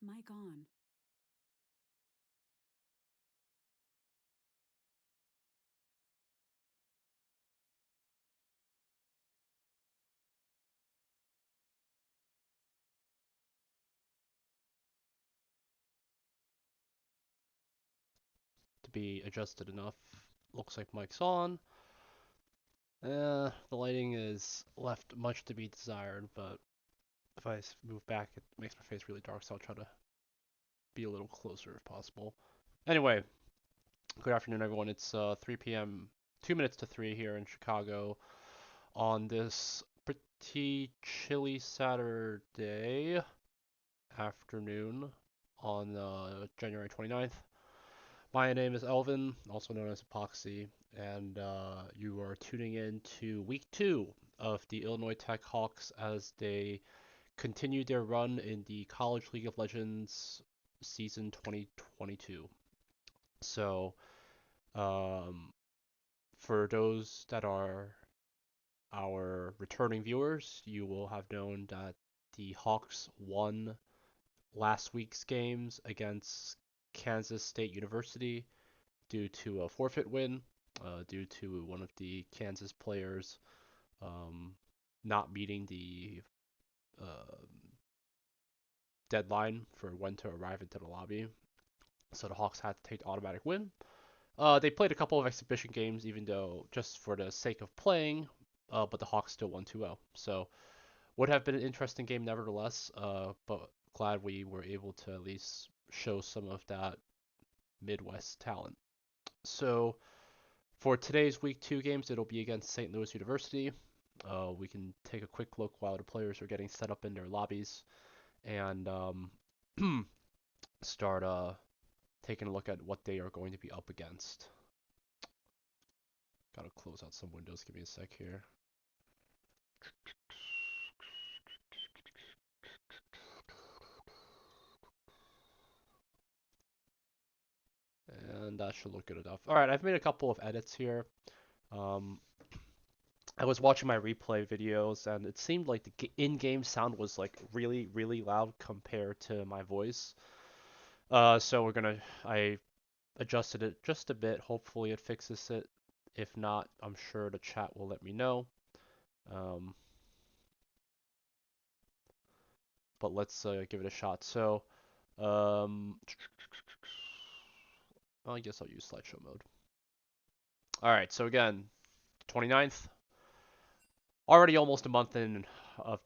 Mic on. To be adjusted enough. Looks like mic's on. The lighting is left much to be desired, but if I move back, it makes my face really dark, so I'll try to be a little closer if possible. Anyway, good afternoon, everyone. It's 3 p.m., 2 minutes to 3 here in Chicago on this pretty chilly Saturday afternoon on January 29th. My name is Elvin, also known as Epoxi, and you are tuning in to week two of the Illinois Tech Hawks as they continue their run in the College League of Legends season 2022. So, um, for those that are our returning viewers, you will have known that the Hawks won last week's games against Kansas State University due to a forfeit win, due to one of the Kansas players um, not meeting the uh, deadline for when to arrive into the lobby. So the Hawks had to take the automatic win. They played a couple of exhibition games, even though just for the sake of playing, but the Hawks still won 2-0. So would have been an interesting game nevertheless, but glad we were able to at least show some of that Midwest talent. So for today's week two games, it'll be against St. Louis University. We can take a quick look while the players are getting set up in their lobbies and start taking a look at what they are going to be up against. Gotta close out some windows. Give me a sec here. And that should look good enough. All right, I've made a couple of edits here. Um, I was watching my replay videos, and it seemed like the in-game sound was like really, really loud compared to my voice. So I adjusted it just a bit. Hopefully, it fixes it. If not, I'm sure the chat will let me know. Um, but let's give it a shot. So, um, I guess I'll use slideshow mode. All right. So again, 29th, already almost a month in of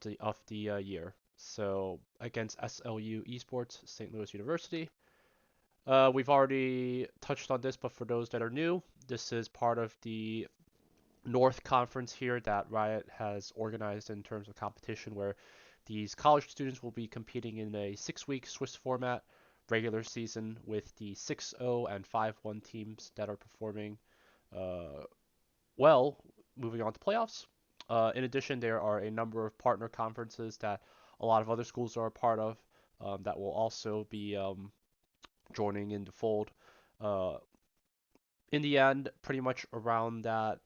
the year. So against SLU Esports, St. Louis University. We've already touched on this, but for those that are new, this is part of the North Conference here that Riot has organized in terms of competition, where these college students will be competing in a 6-week Swiss format regular season with the 6-0 and 5-1 teams that are performing uh, well, moving on to playoffs. In addition, there are a number of partner conferences that a lot of other schools are a part of that will also be joining in the fold. Uh, in the end, pretty much around that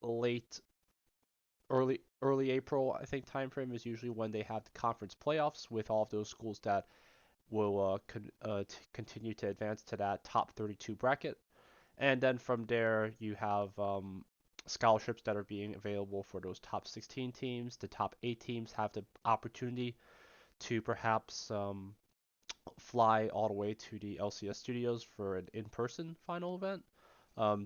late, early April, I think time frame is usually when they have the conference playoffs with all of those schools that will continue to advance to that top 32 bracket. And then from there, you have scholarships that are being available for those top 16 teams. The top 8 teams have the opportunity to perhaps fly all the way to the LCS studios for an in-person final event.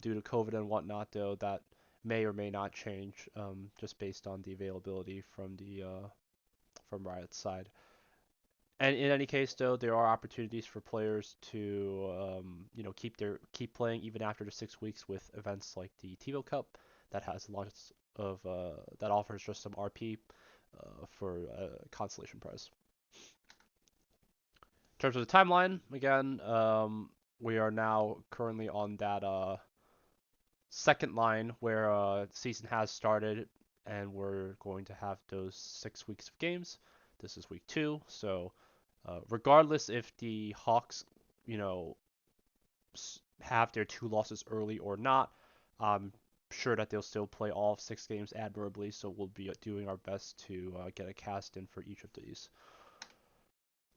Due to COVID and whatnot, though, that may or may not change just based on the availability from Riot's side. And in any case, though, there are opportunities for players to, keep playing even after the 6 weeks with events like the TiVo Cup that has lots of that offers just some RP for a consolation prize. In terms of the timeline, again, we are now currently on that second line where season has started, and we're going to have those 6 weeks of games. This is week two, so regardless if the Hawks, you know, have their two losses early or not, I'm sure that they'll still play all 6 games admirably. So we'll be doing our best to get a cast in for each of these.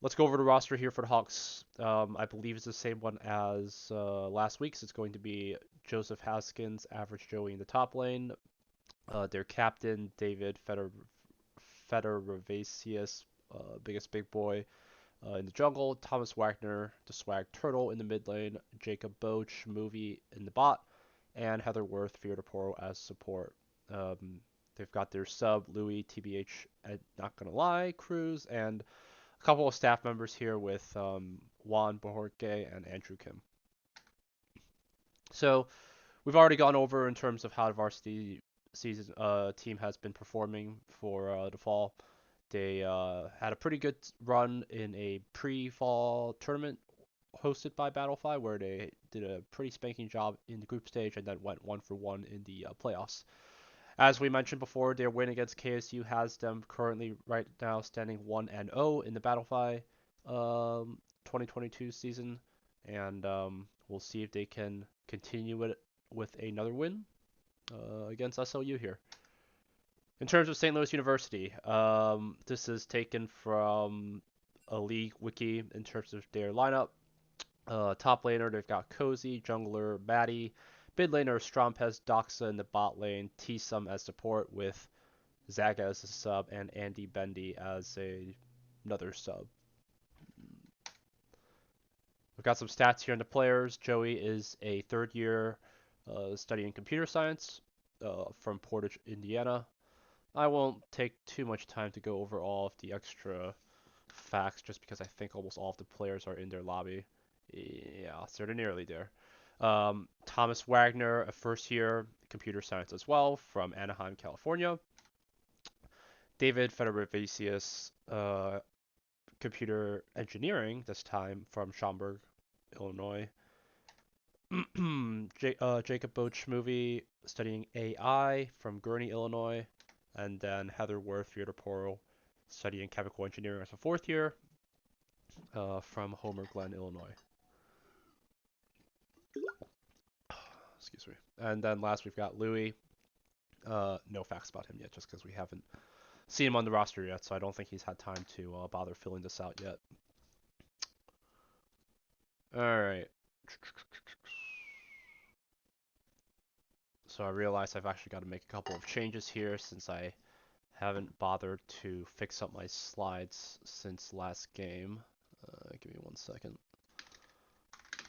Let's go over the roster here for the Hawks. I believe it's the same one as last week's. It's going to be Joseph Haskins, Average Joey in the top lane. Their captain, David Federavasius, biggest big boy in the jungle. Thomas Wagner, the swag turtle in the mid lane. Jacob Boach, movie in the bot. And Heather Worth, Fiordaporo as support. Um, they've got their sub, Louis, TBH, not gonna lie, Cruz, and a couple of staff members here with Juan Bojorque and Andrew Kim. So we've already gone over in terms of how the varsity season team has been performing for the fall. They had a pretty good run in a pre-fall tournament hosted by Battlefy, where they did a pretty spanking job in the group stage and then went 1-for-1 in the playoffs. As we mentioned before, their win against KSU has them currently right now standing 1-0 in the Battlefy 2022 season, and we'll see if they can continue it with another win against SLU here. In terms of St. Louis University, this is taken from a league wiki in terms of their lineup. Top laner, they've got Cozy, jungler, Maddie, mid laner, Strompez, Doxa in the bot lane, T-Sum as support with Zaga as a sub, and Andy Bendy as another sub. We've got some stats here on the players. Joey is a third year studying computer science from Portage, Indiana. I won't take too much time to go over all of the extra facts just because I think almost all of the players are in their lobby. Yeah, so they're nearly there. Thomas Wagner, a first year computer science as well from Anaheim, California. David Federavasius, computer engineering, this time from Schaumburg, Illinois. Jacob Boach movie studying AI from Gurney, Illinois. And then Heather Worth Fiordaporo studying chemical engineering as a fourth year from Homer Glen, Illinois. Excuse me. And then last we've got Louis. No facts about him yet, just because we haven't seen him on the roster yet, so I don't think he's had time to bother filling this out yet. All right. So I realize I've actually got to make a couple of changes here since I haven't bothered to fix up my slides since last game. Give me 1 second.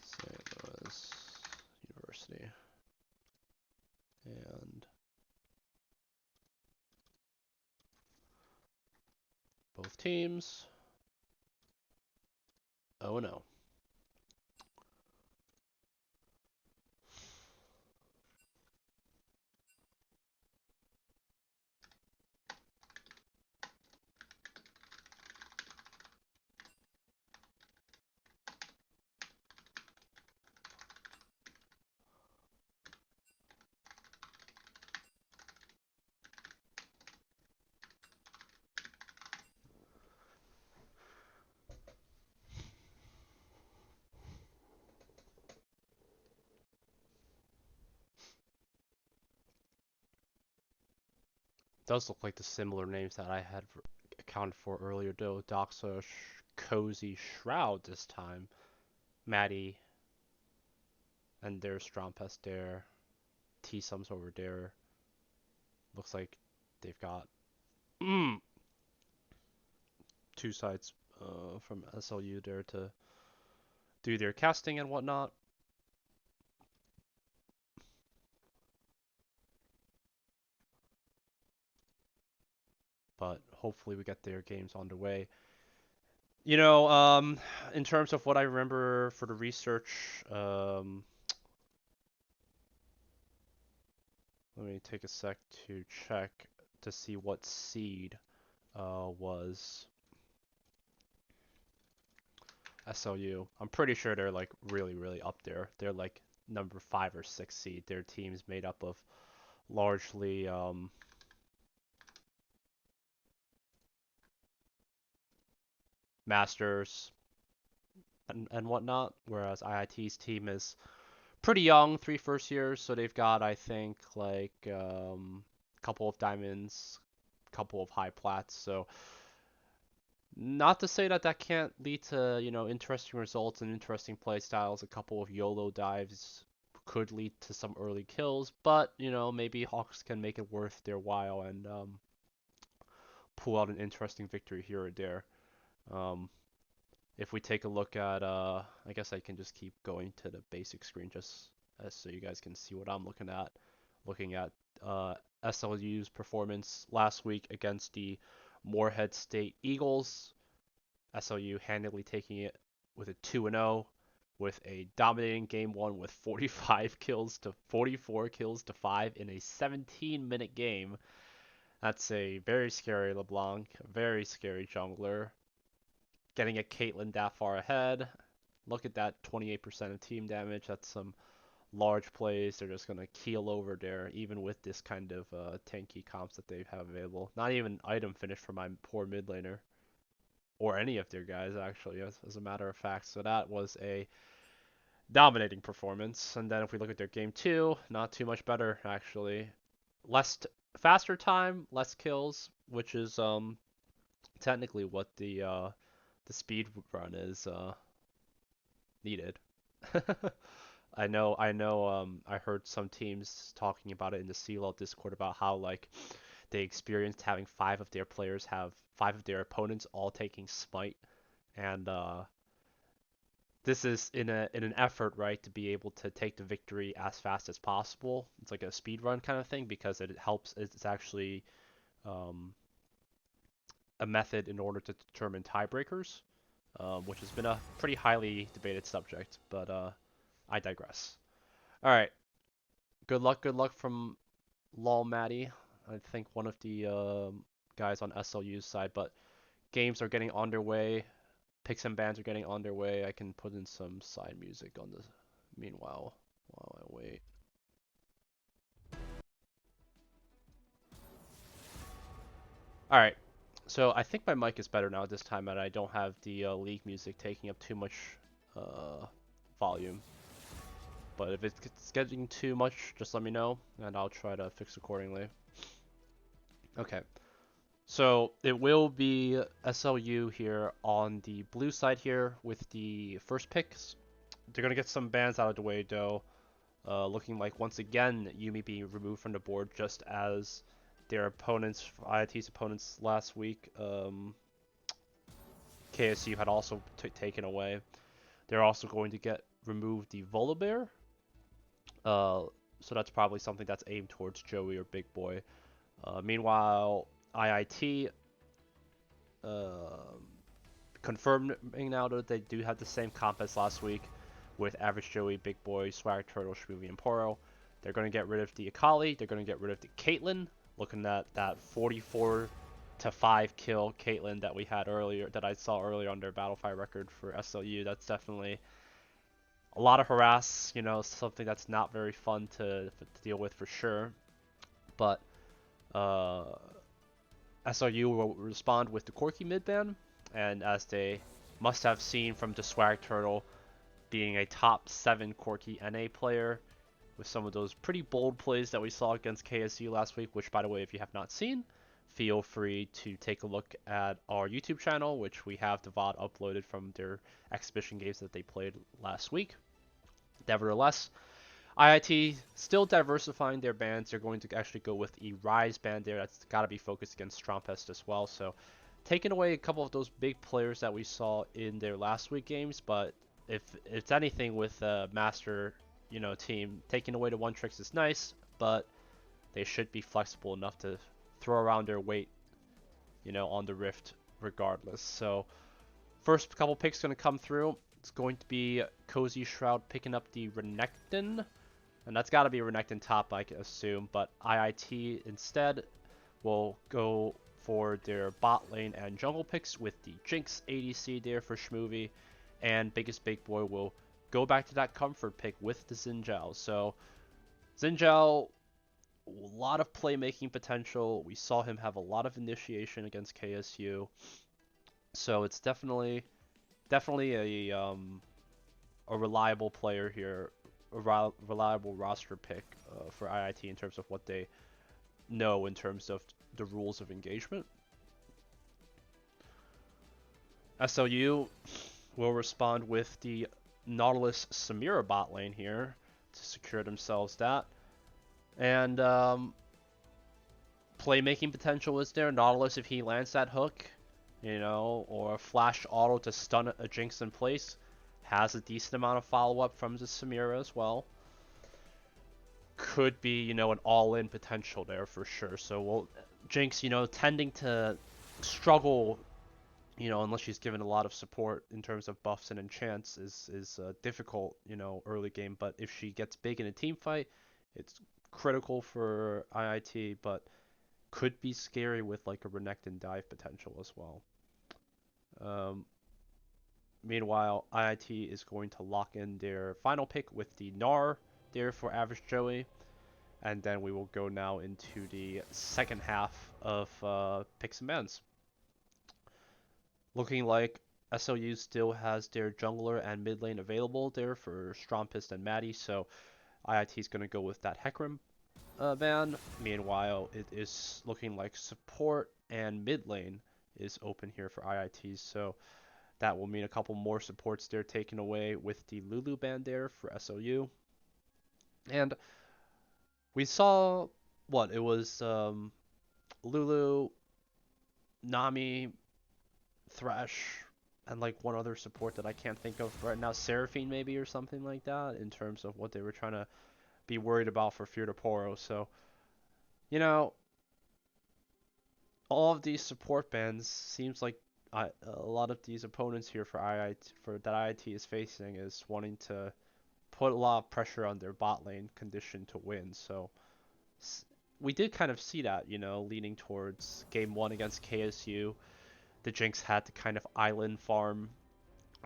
St. Louis University. And both teams. Oh no. Does look like the similar names that I had accounted for earlier, though. Doxa, Cozy, Shroud this time. Maddie, and there's Strompest there. T-Sums over there. Looks like they've got two sides from SLU there to do their casting and whatnot. But hopefully we get their games on the way. You know, in terms of what I remember for the research, let me take a sec to check to see what seed was SLU. I'm pretty sure they're like really up there. They're like number 5 or 6 seed. Their team's made up of largely masters and whatnot, whereas IIT's team is pretty young, 3 first years, so they've got I think like a couple of diamonds, couple of high plats, so Not to say that that can't lead to, interesting results and interesting play styles. A couple of YOLO dives could lead to some early kills, but, maybe Hawks can make it worth their while and pull out an interesting victory here or there. Um, if we take a look at, I guess I can just keep going to the basic screen just so you guys can see what I'm looking at. Looking at uh, SLU's performance last week against the Morehead State Eagles. SLU handily taking it with a 2-0 with a dominating game one with 45 kills to 44 kills to 5 in a 17-minute game. That's a very scary LeBlanc, very scary jungler. Getting a Caitlyn that far ahead. Look at that 28% of team damage. That's some large plays. They're just going to keel over there, even with this kind of tanky comps that they have available. Not even item finish for my poor mid laner. Or any of their guys, actually, as a matter of fact. So that was a dominating performance. And then if we look at their game two, not too much better, actually. Faster time, less kills, which is technically what the speed run is needed. I heard some teams talking about it in the CLoL Discord about how like they experienced having five of their opponents all taking smite, and this is in an effort, right, to be able to take the victory as fast as possible. It's like a speed run kind of thing because it helps. It's actually um, a method in order to determine tiebreakers, which has been a pretty highly debated subject. But I digress. All right, good luck from Lol Maddie. I think one of the guys on SLU's side, but games are getting underway. Picks and bans are getting underway. I can put in some side music on the meanwhile while I wait. All right. So I think my mic is better now this time, and I don't have the league music taking up too much uh, volume. But if it's getting too much, just let me know, and I'll try to fix accordingly. Okay. So it will be SLU here on the blue side here with the first picks. They're gonna get some bans out of the way though. Looking like once again Yumi being removed from the board just as their opponents, IIT's opponents last week, KSU had also taken away. They're also going to get removed the Volibear. So that's probably something that's aimed towards Joey or Big Boy. Meanwhile, IIT confirming now that they do have the same comp as last week with Average Joey, Big Boy, Swag Turtle, Shmoovy, and Poro. They're going to get rid of the Akali. They're going to get rid of the Caitlyn. Looking at that 44 to 5 kill Caitlyn that we had earlier, that I saw earlier on their Battlefy record for SLU. That's definitely a lot of harass, something that's not very fun to deal with for sure. But uh, SLU will respond with the Corki mid ban, and as they must have seen from the Swag Turtle being a top 7 Corki NA player with some of those pretty bold plays that we saw against KSU last week, which by the way, if you have not seen, feel free to take a look at our YouTube channel, which we have the VOD uploaded from their exhibition games that they played last week. Nevertheless, IIT still diversifying their bans. They're going to actually go with a Rise ban there. That's got to be focused against Strompest as well. So taking away a couple of those big players that we saw in their last week games, but if it's anything with Master, team, taking away the one tricks is nice, but they should be flexible enough to throw around their weight, on the Rift regardless. So first couple picks going to come through. It's going to be Cozy Shroud picking up the Renekton. And that's got to be Renekton top, I assume. But IIT instead will go for their bot lane and jungle picks with the Jinx ADC there for Shmoovy. And Biggest Big Boy will go back to that comfort pick with the Xin Zhao. So Xin Zhao, a lot of playmaking potential. We saw him have a lot of initiation against KSU. So it's definitely a reliable player here, a reliable roster pick for IIT in terms of what they know in terms of the rules of engagement. SLU will respond with the Nautilus Samira bot lane here to secure themselves that. And playmaking potential is there. Nautilus, if he lands that hook, you know, or flash auto to stun a Jinx in place, has a decent amount of follow-up from the Samira as well. Could be, you know, an all-in potential there for sure. So we'll Jinx, you know, tending to struggle, you know, unless she's given a lot of support in terms of buffs and enchants, is difficult, you know, early game. But if she gets big in a team fight, it's critical for IIT, but could be scary with like a Renekton dive potential as well. Meanwhile, IIT is going to lock in their final pick with the Gnar there for Average Joey. And then we will go now into the second half of picks and bans. Looking like SLU still has their jungler and mid lane available there for Strompist and Maddie, so IIT is going to go with that Hecarim ban. Meanwhile, it is looking like support and mid lane is open here for IIT, so that will mean a couple more supports there taken away with the Lulu ban there for SLU. And we saw what it was Lulu, Nami, Thresh, and like one other support that I can't think of right now, Seraphine maybe or something like that, in terms of what they were trying to be worried about for Fear to Poro. So, you know, all of these support bans seems like a lot of these opponents here for that IIT is facing is wanting to put a lot of pressure on their bot lane condition to win. So we did kind of see that, you know, leading towards game 1 against KSU. The Jinx had to kind of island farm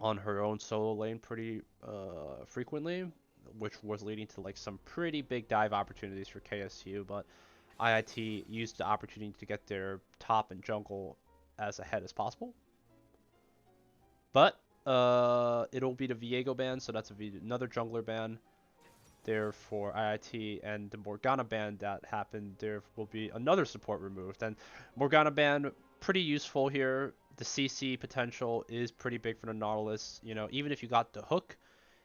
on her own solo lane pretty frequently, which was leading to like some pretty big dive opportunities for KSU, but IIT used the opportunity to get their top and jungle as ahead as possible. But it'll be the Viego ban, so that's another jungler ban there for IIT, and the Morgana ban that happened, there will be another support removed. And Morgana ban, pretty useful here. The CC potential is pretty big for the Nautilus. You know, even if you got the hook,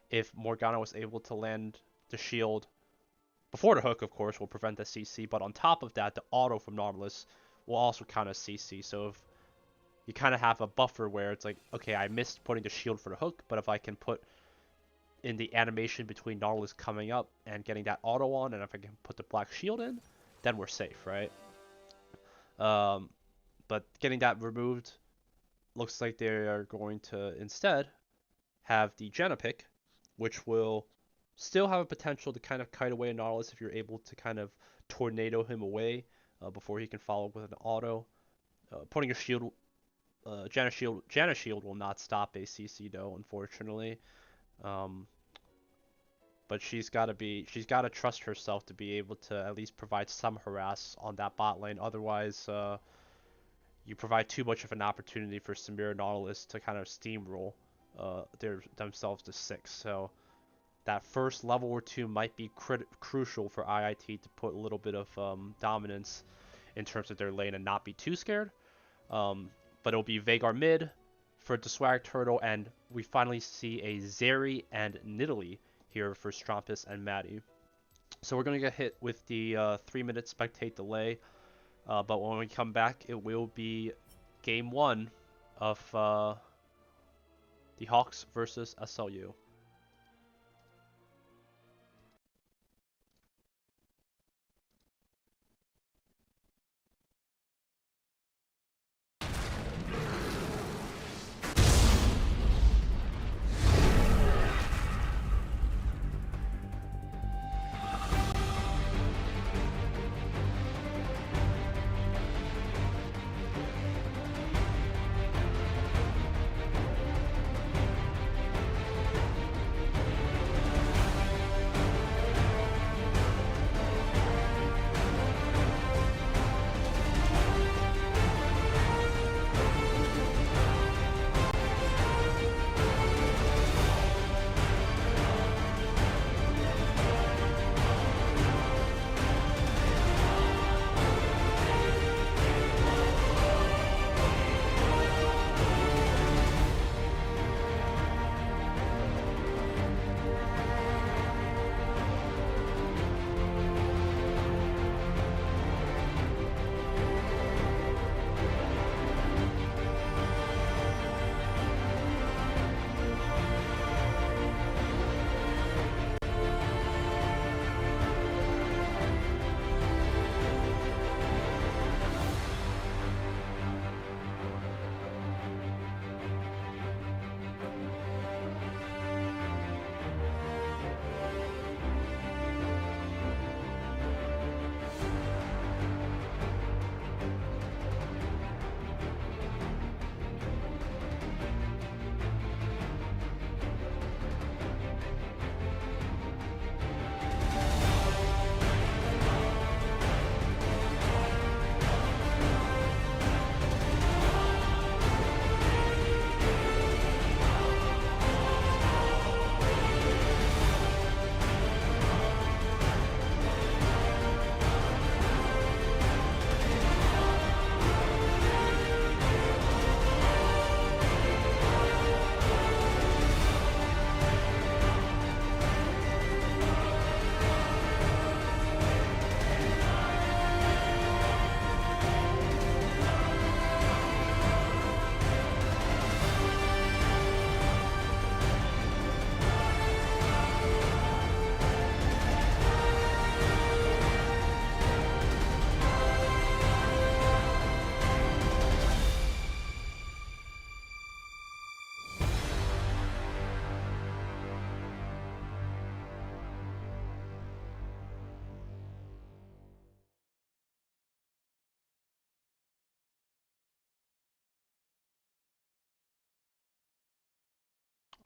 if Morgana was able to land the shield before the hook, of course, will prevent the CC. But on top of that, the auto from Nautilus will also count as CC. So if you kind of have a buffer where it's like, okay, I missed putting the shield for the hook, but if I can put in the animation between Nautilus coming up and getting that auto on, and if I can put the black shield in, then we're safe, right? But getting that removed, looks like they are going to instead have the Janna pick, which will still have a potential to kind of kite away a Nautilus if you're able to kind of tornado him away before he can follow up with an auto. Putting a shield, Janna shield will not stop a CC though, unfortunately. But she's got to trust herself to be able to at least provide some harass on that bot lane. Otherwise, you provide too much of an opportunity for Samira Nautilus to kind of steamroll themselves to 6. So that first level or 2 might be crucial for IIT to put a little bit of dominance in terms of their lane and not be too scared. But it'll be Veigar mid for the Swag Turtle, and we finally see a Zeri and Nidalee here for Strompus and Maddie. So we're going to get hit with the 3-minute spectate delay. But when we come back, it will be game 1 of the Hawks versus SLU.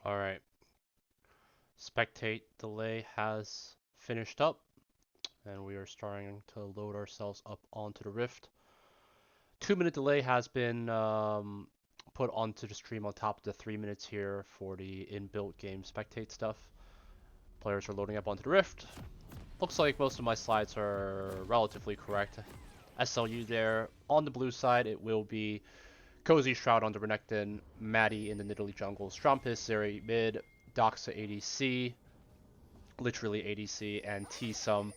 Alright. Spectate delay has finished up, and we are starting to load ourselves up onto the Rift. 2-minute delay has been put onto the stream on top of the 3 minutes here for the inbuilt game spectate stuff. Players are loading up onto the Rift. Looks like most of my slides are relatively correct. SLU there. On the blue side, it will be Cozy Shroud on the Renekton, Maddie in the Nidalee jungle, Strumpus, Zeri mid, Doxa ADC, literally ADC, and T-Sum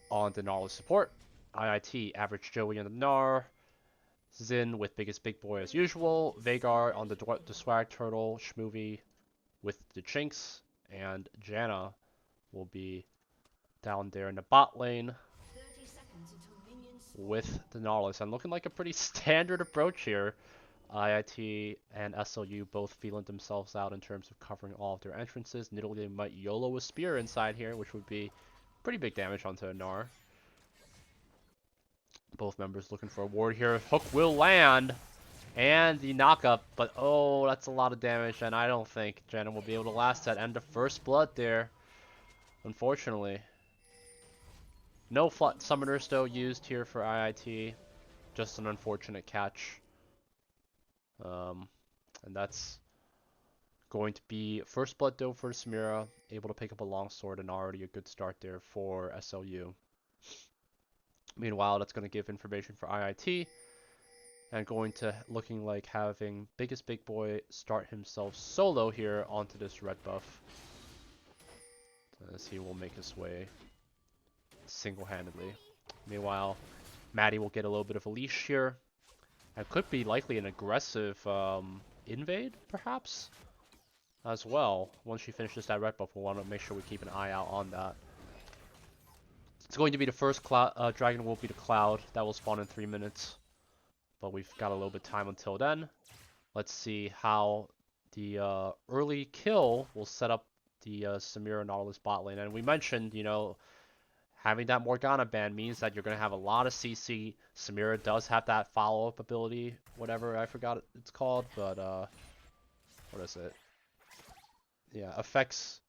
on the Gnarl support. IIT, Average Joey on the Gnar, Zin with Biggest Big Boy as usual, Veigar on the Swag Turtle, Shmoovy with the Chinks, and Janna will be down there in the bot lane with the Nautilus. And looking like a pretty standard approach here. IIT and SLU both feeling themselves out in terms of covering all of their entrances. Nidalee might YOLO a spear inside here, which would be pretty big damage onto a Gnar. Both members looking for a ward here. Hook will land. And the knockup, but oh, that's a lot of damage, and I don't think Janna will be able to last that. And the first blood there, unfortunately. No summoners though used here for IIT. Just an unfortunate catch. And that's going to be first blood though for Samira. Able to pick up a longsword, and already a good start there for SLU. Meanwhile, that's going to give information for IIT. And going to looking like having Biggest Big Boy start himself solo here onto this red buff. As he will make his way single-handedly. Meanwhile, Maddie will get a little bit of a leash here. And could be likely an aggressive invade, perhaps, as well. Once she finishes that red buff, we'll want to make sure we keep an eye out on that. It's going to be the first dragon will be the Cloud. That will spawn in 3 minutes. But we've got a little bit of time until then. Let's see how the early kill will set up the Samira Nautilus bot lane. And we mentioned, you know, having that Morgana ban means that you're going to have a lot of CC. Samira does have that follow-up ability, whatever, I forgot it's called, but what is it? Yeah, effects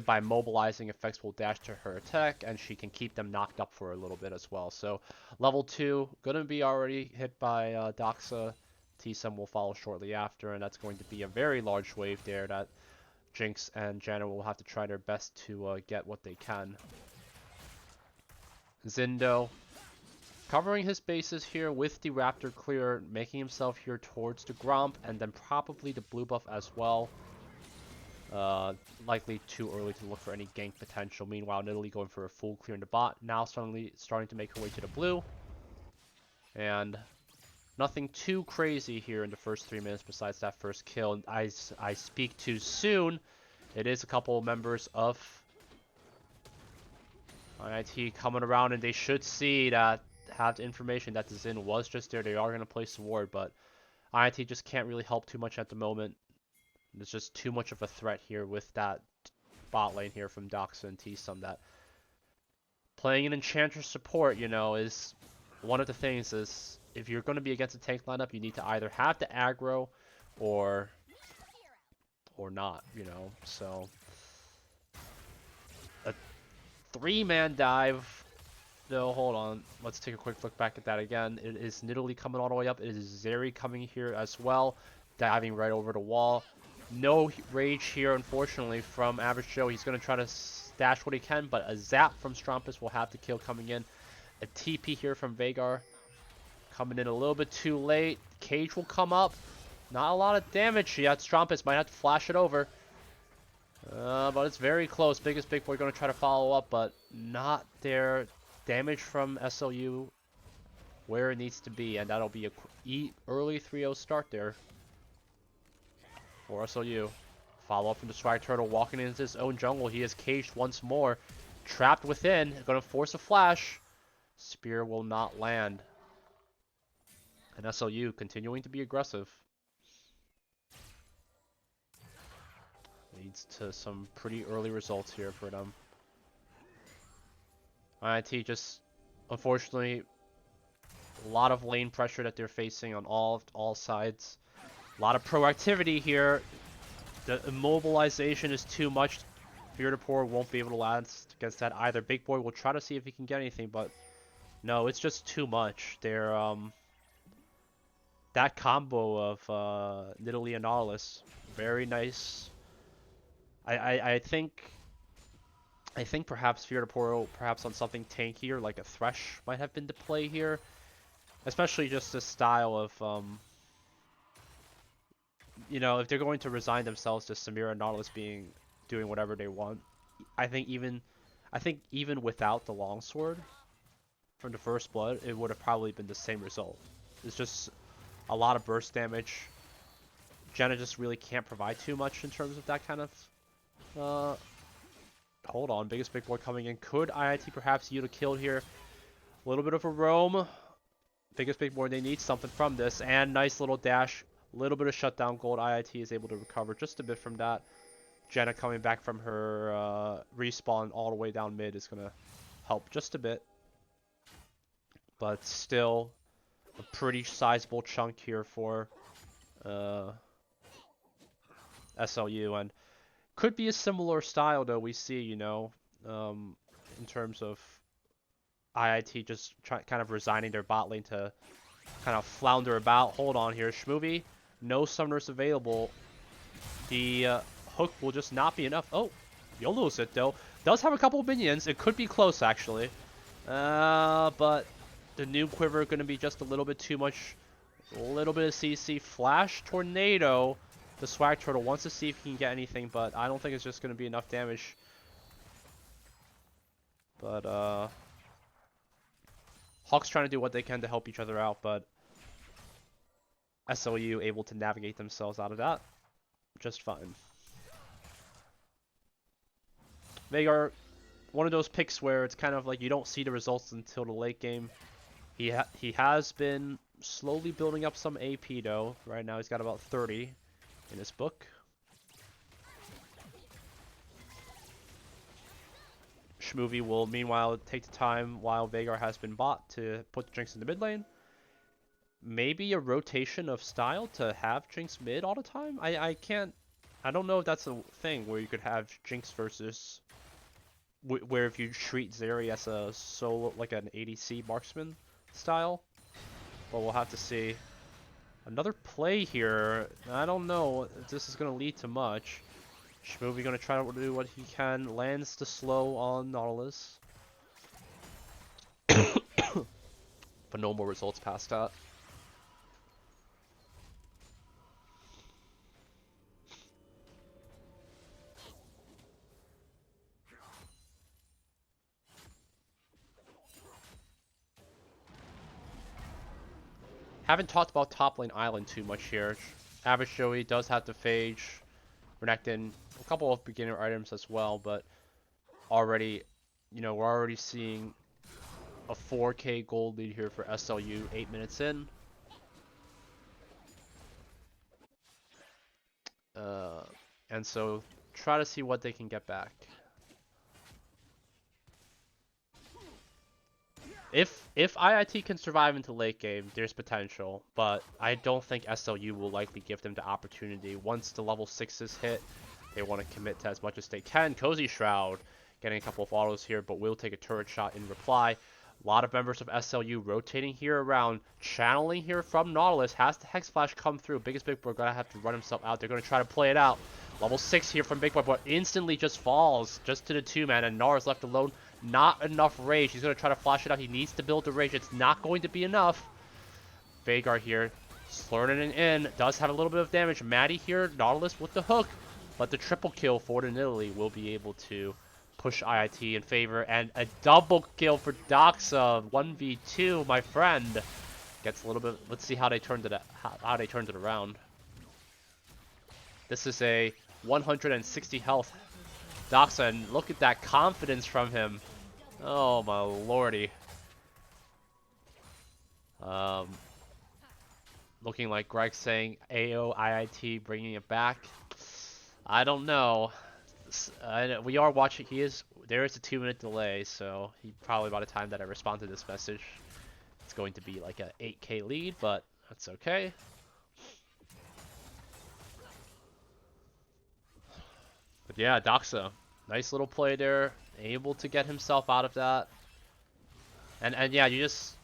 by mobilizing effects will dash to her attack, and she can keep them knocked up for a little bit as well. So level 2 gonna be already hit by Doxa. T-Sum will follow shortly after, and that's going to be a very large wave there that Jinx and Janna will have to try their best to get what they can. Zindo covering his bases here with the Raptor clear, making himself here towards the Gromp, and then probably the blue buff as well. Likely too early to look for any gank potential. Meanwhile, Nidalee going for a full clear in the bot. Now suddenly starting to make her way to the blue. And nothing too crazy here in the first 3 minutes besides that first kill. I speak too soon. It is a couple members of IIT coming around, and they should see that, have the information that the Xin was just there. They are going to place a ward, but IIT just can't really help too much at the moment. There's just too much of a threat here with that bot lane here from Doxa and T-Sum. That playing an Enchantress support, you know, is one of the things is if you're going to be against a tank lineup, you need to either have the aggro or not, you know. So a 3-man dive. No, hold on. Let's take a quick look back at that again. It is Nidalee coming all the way up. It is Zeri coming here as well, diving right over the wall. No rage here, unfortunately, from Average Joe. He's going to try to stash what he can, but a zap from Strumpus will have the kill coming in. A TP here from Veigar. Coming in a little bit too late. Cage will come up. Not a lot of damage yet. Strumpus might have to flash it over. But it's very close. Biggest Big Boy going to try to follow up, but not there. Damage from SLU where it needs to be, and that'll be a early 3-0 start there. For SLU. Follow up from the Swag Turtle, walking into his own jungle. He is caged once more. Trapped within. Gonna force a flash. Spear will not land. And SLU continuing to be aggressive. Leads to some pretty early results here for them. IIT just, unfortunately, a lot of lane pressure that they're facing on all sides. A lot of proactivity here. The immobilization is too much. Fear to Pour won't be able to last against that either. Big Boy will try to see if he can get anything, but no, it's just too much. They're that combo of Nidalee and Nautilus, very nice. I think perhaps Fear to Pour, perhaps on something tankier like a Thresh might have been to play here, especially just this style of you know, if they're going to resign themselves to Samira and Nautilus doing whatever they want, I think even without the longsword from the first blood, it would have probably been the same result. It's just a lot of burst damage. Jenna just really can't provide too much in terms of that kind of. Hold on, biggest big boy coming in. Could IIT perhaps use a kill here? A little bit of a roam. Biggest big boy, they need something from this, and nice little dash. A little bit of shutdown gold. IIT is able to recover just a bit from that. Jenna coming back from her respawn all the way down mid is gonna help just a bit, but still a pretty sizable chunk here for SLU, and could be a similar style though we see, you know, in terms of IIT just kind of resigning their bot lane to kind of flounder about. Hold on here, Shmovy, no summoners available. The hook will just not be enough. Oh, you'll lose it though. Does have a couple of minions. It could be close actually. But the new quiver going to be just a little bit too much. A little bit of CC. Flash Tornado. The Swag Turtle wants to see if he can get anything, but I don't think it's just going to be enough damage. But Hawks trying to do what they can to help each other out, but SLU able to navigate themselves out of that just fine. Veigar, one of those picks where it's kind of like you don't see the results until the late game. He has been slowly building up some AP though. Right now he's got about 30 in his book. Shmovy will meanwhile take the time while Veigar has been bought to put Jinx in the mid lane. Maybe a rotation of style to have Jinx mid all the time? I don't know if that's a thing where you could have Jinx versus where if you treat Zeri as a solo, like an ADC marksman style, but we'll have to see. Another play here. I don't know if this is going to lead to much. Shmovy going to try to do what he can. Lands the slow on Nautilus. But no more results past that. Haven't talked about top lane island too much here. Average Joey does have to Phage, Renekton, a couple of beginner items as well, but already, you know, we're already seeing a 4k gold lead here for SLU 8 minutes in. And so try to see what they can get back. If IIT can survive into late game, there's potential, but I don't think SLU will likely give them the opportunity. Once the level 6s hit, they want to commit to as much as they can. Cozy Shroud getting a couple of autos here, but will take a turret shot in reply. A lot of members of SLU rotating here around, channeling here from Nautilus. Has the Hex Flash come through? Biggest Big Boy going to have to run himself out. They're going to try to play it out. Level 6 here from Big Boy, but instantly just falls just to the 2-man, and Nara's left alone. Not enough rage. He's going to try to flash it out. He needs to build the rage. It's not going to be enough. Veigar here, slurring it in. Does have a little bit of damage. Maddie here, Nautilus with the hook. But the triple kill for the Nidalee will be able to push IIT in favor. And a double kill for Doxa. 1v2, my friend. Gets a little bit... Let's see how they turned it around. This is a 160 health Doxa, and look at that confidence from him. Oh my lordy. Looking like Greg saying AO IIT bringing it back. I don't know. We are watching. There is a 2-minute delay, so probably by the time that I respond to this message, it's going to be like a 8k lead, but that's okay. Yeah, Doxa. Nice little play there. Able to get himself out of that. And yeah, you just...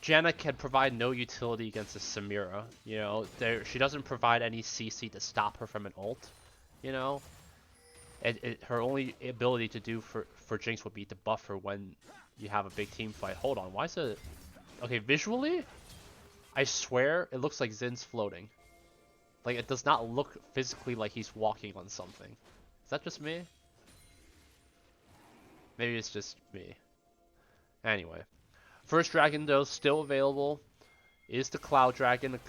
Janna can provide no utility against a Samira. You know, she doesn't provide any CC to stop her from an ult. You know? Her only ability to do for Jinx would be to buff her when you have a big team fight. Hold on, why is it... Okay, visually, I swear it looks like Zin's floating. Like, it does not look physically like he's walking on something. Is that just me? Maybe it's just me. Anyway. First dragon, though, still available. Is the Cloud Dragon. A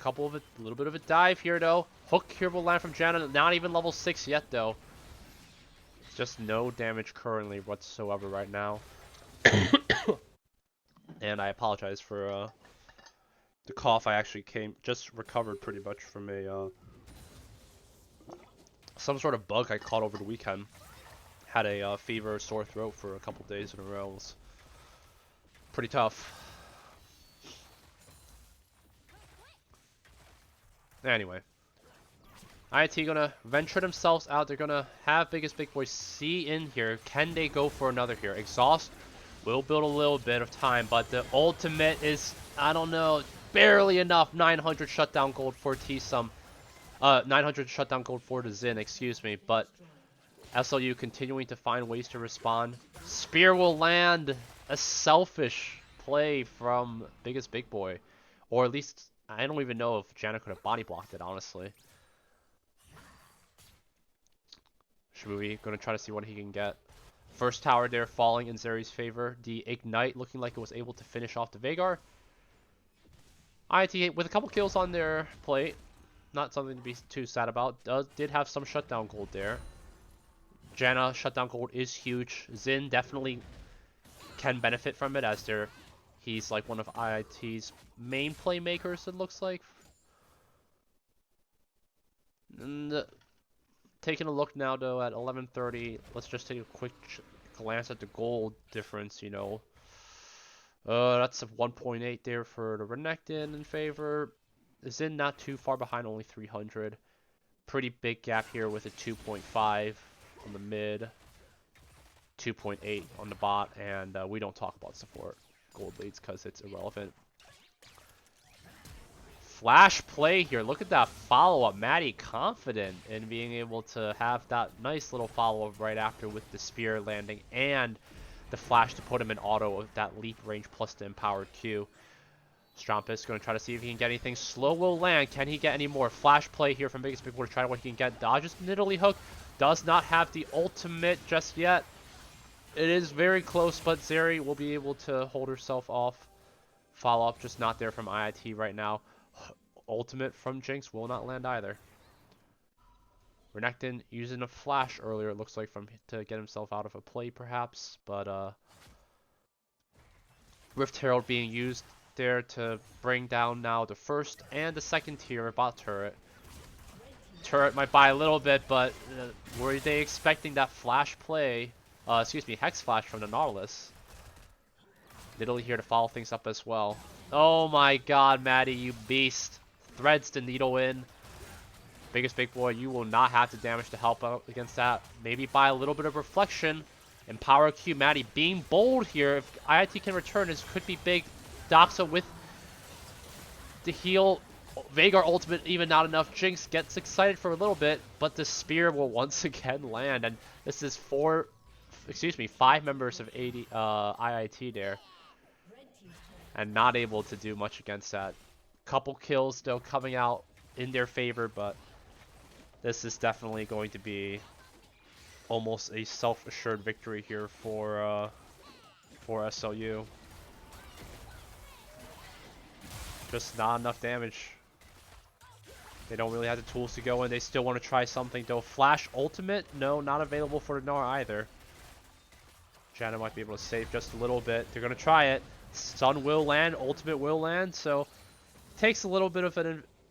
little bit of a dive here, though. Hook here will land from Janna. Not even level 6 yet, though. Just no damage currently whatsoever right now. And I apologize for the cough. I actually just recovered pretty much from some sort of bug I caught over the weekend. Had a fever, sore throat for a couple days in a row. It was pretty tough. Anyway. IIT gonna venture themselves out. They're gonna have biggest big boy C in here. Can they go for another here? Exhaust will build a little bit of time, but the ultimate is, I don't know, barely enough. 900 shutdown gold for T-Sum. 900 shutdown gold for the Xin, excuse me. But SLU continuing to find ways to respond. Spear will land. A selfish play from biggest big boy. Or at least, I don't even know if Janna could have body blocked it, honestly. Shmooey gonna try to see what he can get. First tower there falling in Zeri's favor. The Ignite looking like it was able to finish off the Veigar. IIT with a couple kills on their plate. Not something to be too sad about. Did have some shutdown gold there. Janna shutdown gold is huge. Xin definitely can benefit from it as he's like one of IIT's main playmakers, it looks like. And taking a look now, though, at 11:30, let's just take a quick glance at the gold difference, you know. That's a 1.8 there for the Renekton in favor. Xin not too far behind, only 300. Pretty big gap here with a 2.5 on the mid, 2.8 on the bot, and we don't talk about support gold leads because it's irrelevant. Flash play here. Look at that follow-up. Maddie confident in being able to have that nice little follow-up right after with the spear landing and the flash to put him in auto with that leap range plus the empowered Q. Strumpus going to try to see if he can get anything. Slow will land. Can he get any more? Flash play here from biggest big boy to try what he can get. Dodges Nidalee hook. Does not have the ultimate just yet. It is very close, but Zeri will be able to hold herself off. Follow-up just not there from IIT right now. Ultimate from Jinx will not land either. Renekton using a flash earlier, it looks like, to get himself out of a play perhaps, but Rift Herald being used there to bring down now the first and the second tier bot turret. Turret might buy a little bit, but were they expecting that flash play? Excuse me, Hex Flash from the Nautilus. Nidalee here to follow things up as well. Oh my god, Maddie, you beast. Threads the needle in. Biggest big boy, you will not have the damage to help out against that. Maybe by a little bit of reflection. Empower Q, Maddie being bold here. If IIT can return, this could be big. Doxa with the heal. Veigar ultimate, even not enough. Jinx gets excited for a little bit, but the spear will once again land. And this is 5 members of IIT there. And not able to do much against that. Couple kills still coming out in their favor, but this is definitely going to be almost a self-assured victory here for SLU. Just not enough damage. They don't really have the tools to go in. They still want to try something though. Flash ultimate? No, not available for the Gnar either. Janna might be able to save just a little bit. They're going to try it. Sun will land, ultimate will land, so takes a little bit of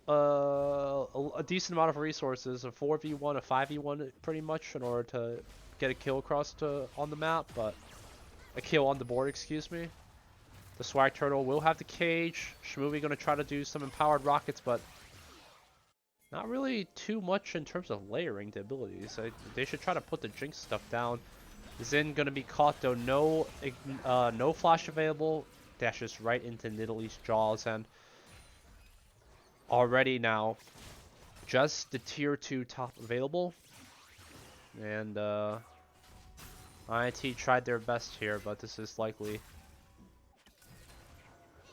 a decent amount of resources, a 4v1, a 5v1 pretty much, in order to get a kill across on the map, but a kill on the board, excuse me. The Swag Turtle will have the cage. Shmooey gonna try to do some empowered rockets, but Not really too much in terms of layering the abilities. They should try to put the Jinx stuff down. Xin gonna be caught though. No flash available. Dashes right into Nidalee's jaws, and already now just the tier 2 top available. And IIT tried their best here, but this is likely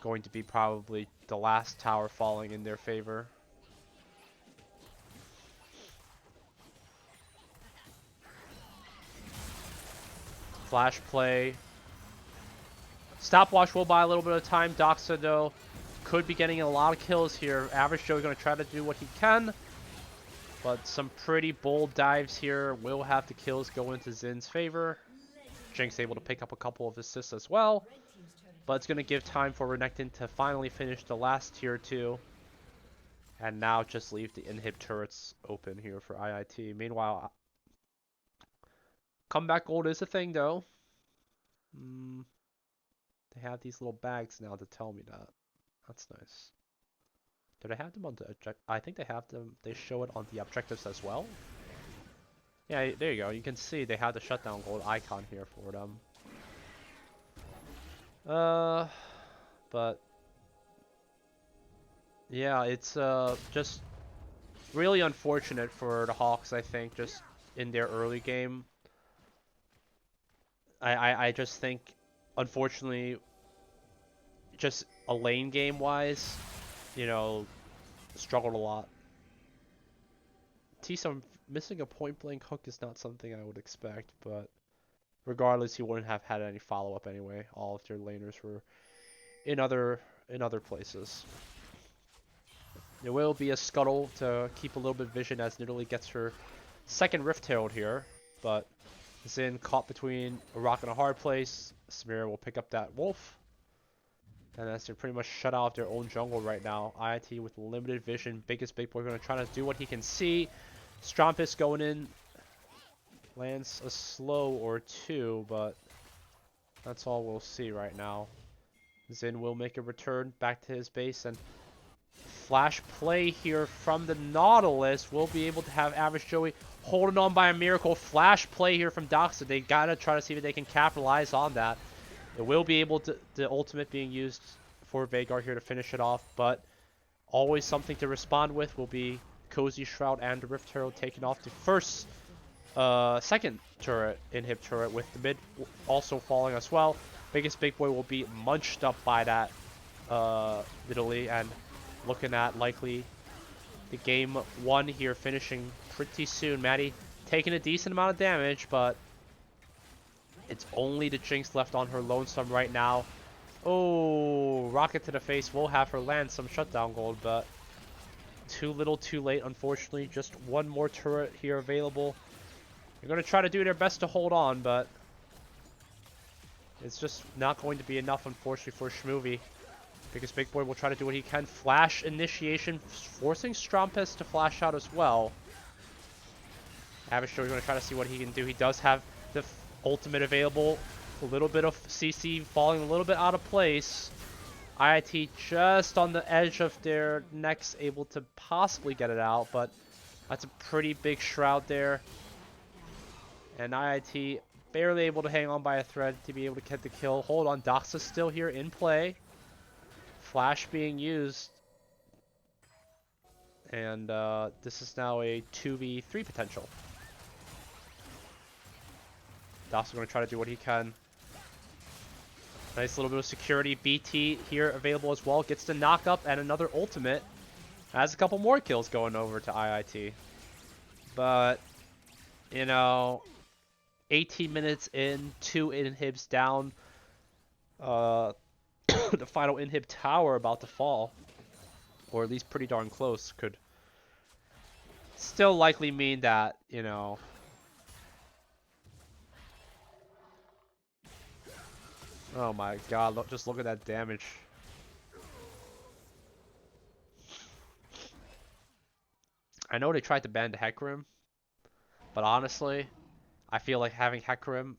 going to be probably the last tower falling in their favor. Flash play. Stopwatch will buy a little bit of time. Doxa, though, could be getting a lot of kills here. Average Joe is going to try to do what he can. But some pretty bold dives here will have the kills go into Zin's favor. Jinx able to pick up a couple of assists as well. But it's going to give time for Renekton to finally finish the last tier 2. And now just leave the inhib turrets open here for IIT. Meanwhile, comeback gold is a thing, though. They have these little bags now to tell me that. That's nice. Do they have them on the object? I think they have them. They show it on the objectives as well. Yeah, there you go. You can see they have the shutdown gold icon here for them. But yeah, it's just really unfortunate for the Hawks, I think, just in their early game. I just think, unfortunately, just a lane game wise, you know, struggled a lot. T-Sun missing a point blank hook is not something I would expect, but regardless, he wouldn't have had any follow up anyway. All of their laners were in other places. There will be a scuttle to keep a little bit of vision as Nidalee gets her second Rift Herald here, but Xin caught between a rock and a hard place. Samira will pick up that Wolf. And as they're pretty much shut out of their own jungle right now, IIT with limited vision, biggest big boy going to try to do what he can see. Strumpus going in, lands a slow or two, but that's all we'll see right now. Xin will make a return back to his base, and flash play here from the Nautilus will be able to have Average Joey holding on by a miracle. Flash play here from Doxa. They gotta try to see if they can capitalize on that. It will be able to, the ultimate being used for Veigar here to finish it off, but always something to respond with will be Cozy Shroud and the Rift Herald taking off the second turret, inhib turret, with the mid also falling as well. Biggest big boy will be munched up by that Nidalee, and looking at likely the game 1 here finishing pretty soon. Maddie taking a decent amount of damage, but it's only the Jinx left on her lonesome right now. Oh, rocket to the face will have her land some shutdown gold, but too little too late, unfortunately. Just one more turret here available. They're going to try to do their best to hold on, but it's just not going to be enough, unfortunately, for Shmoovy. Biggest big boy will try to do what he can. Flash initiation, forcing Strumpus to flash out as well. Avishor is going to try to see what he can do. He does have the ultimate available. A little bit of CC falling a little bit out of place. IIT just on the edge of their necks, able to possibly get it out, but that's a pretty big shroud there. And IIT barely able to hang on by a thread to be able to get the kill. Hold on, Doxa still here in play. Flash being used. And this is now a 2v3 potential. Doxa going to try to do what he can. Nice little bit of security. BT here available as well. Gets the knock up and another ultimate. Has a couple more kills going over to IIT. But, you know, 18 minutes in, 2 inhibs down. The final inhib tower about to fall. Or at least pretty darn close. Could still likely mean that, you know, oh my god, look, just look at that damage. I know they tried to ban the Hecarim, but honestly, I feel like having Hecarim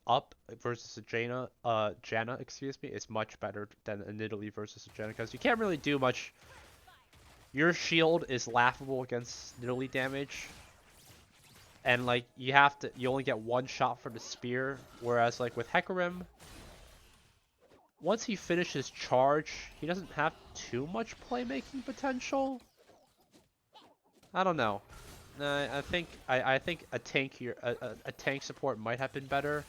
up versus a Janna, excuse me, is much better than a Nidalee versus a Janna, because you can't really do much. your shield is laughable against Nidalee damage. And like you only get one shot from the spear, whereas like with Hecarim, once he finishes charge, he doesn't have too much playmaking potential. I don't know. I think a tank here, a tank support might have been better.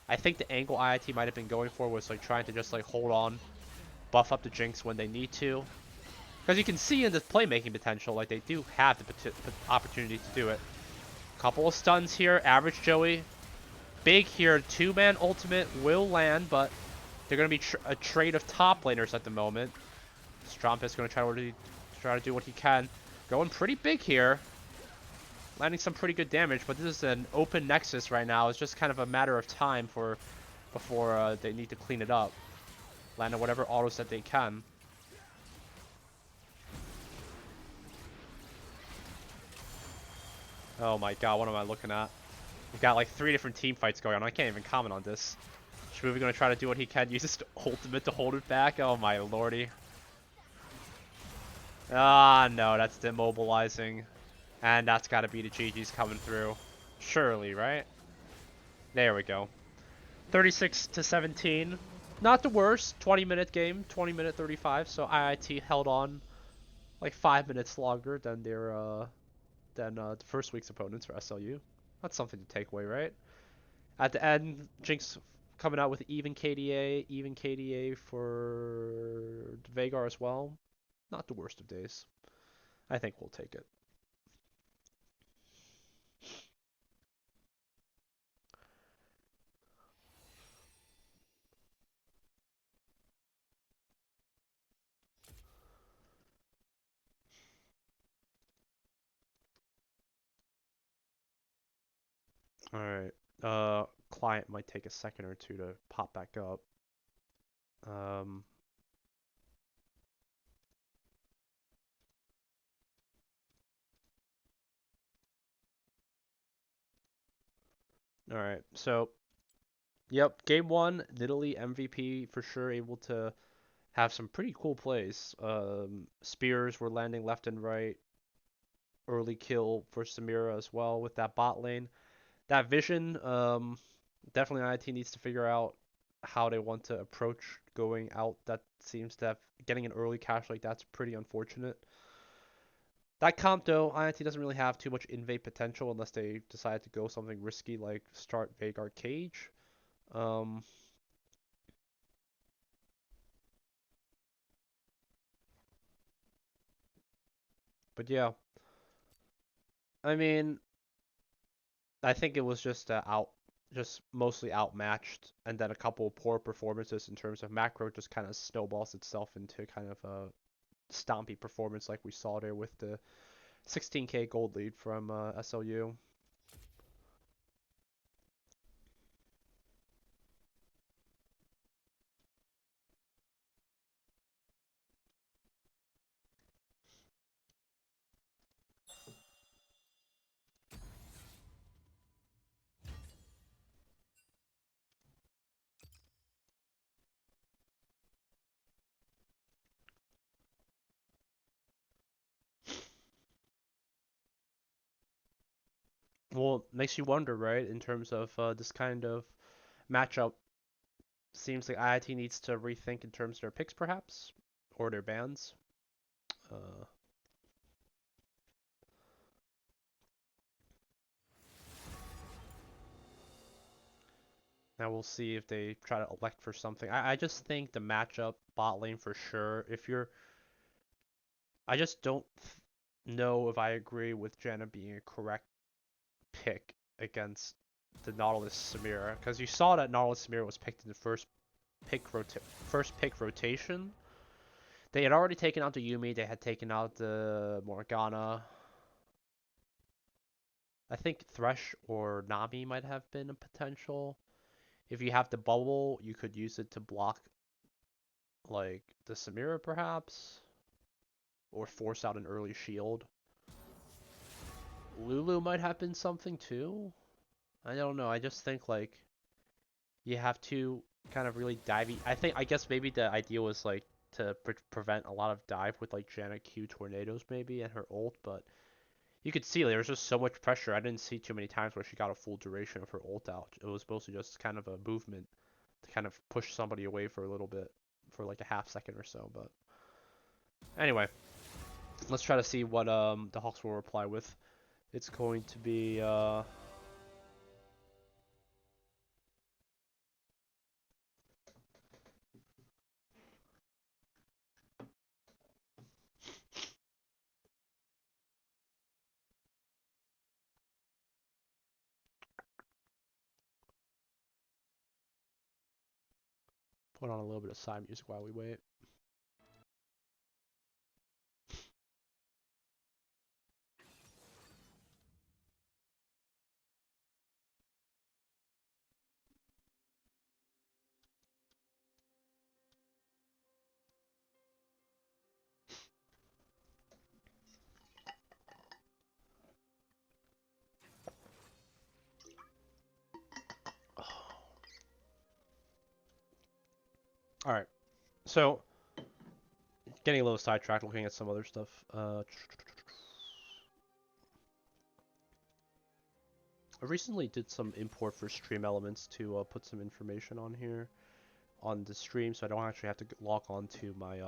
I think the angle IIT might have been going for was like trying to just like hold on, buff up the Jinx when they need to, because you can see in the playmaking potential, like they do have the opportunity to do it. Couple of stuns here, average Joey. Big here, 2-man ultimate will land, but they're going to be a trade of top laners at the moment. Stromp is going to try to do what he can. Going pretty big here. Landing some pretty good damage, but this is an open Nexus right now. It's just kind of a matter of time before they need to clean it up. Landing whatever autos that they can. Oh my god, what am I looking at? We've got like 3 different team fights going on. I can't even comment on this. Shmuvi gonna try to do what he can, use his ultimate to hold it back. Oh my lordy. Ah, no, that's demobilizing. And that's gotta be the GG's coming through. Surely, right? There we go. 36 to 17. Not the worst. 20-minute game, 20-minute 35. So IIT held on like 5 minutes longer than the first week's opponents for SLU. That's something to take away, right? At the end, Jinx coming out with even KDA for Veigar as well. Not the worst of days. I think we'll take it. Alright. Client might take a second or two to pop back up. Alright, so yep, game 1, Nidalee MVP for sure, able to have some pretty cool plays. Spears were landing left and right. Early kill for Samira as well with that bot lane. That vision, definitely IIT needs to figure out how they want to approach going out. That seems to have getting an early cash like that's pretty unfortunate. That comp though, IIT doesn't really have too much invade potential unless they decide to go something risky like start Veigar Cage. But yeah, I mean, I think it was just just mostly outmatched, and then a couple of poor performances in terms of macro just kind of snowballs itself into kind of a stompy performance like we saw there with the 16k gold lead from SLU. Well, it makes you wonder, right, in terms of this kind of matchup. Seems like IIT needs to rethink in terms of their picks, perhaps, or their bans. Uh, Now we'll see if they try to elect for something. I just think the matchup bot lane for sure. I just don't know if I agree with Janna being a correct pick against the Nautilus Samira, because you saw that Nautilus Samira was picked in the first pick rotation. They had already taken out the Yuumi. They had taken out the Morgana. I think Thresh or Nami might have been a potential. If you have the bubble, you could use it to block like the Samira perhaps, or force out an early shield. Lulu might have been something too. I don't know. I just think like you have to kind of really I guess maybe the idea was like to prevent a lot of dive with like Janet Q tornadoes maybe and her ult, but you could see there was just so much pressure. I didn't see too many times where she got a full duration of her ult out. It was mostly just kind of a movement to kind of push somebody away for a little bit, for like a half second or so. But anyway, let's try to see what the Hawks will reply with. It's going to be put on a little bit of side music while we wait. All right, so getting a little sidetracked, looking at some other stuff. I recently did some import for Stream Elements to put some information on here on the stream, so I don't actually have to log on to my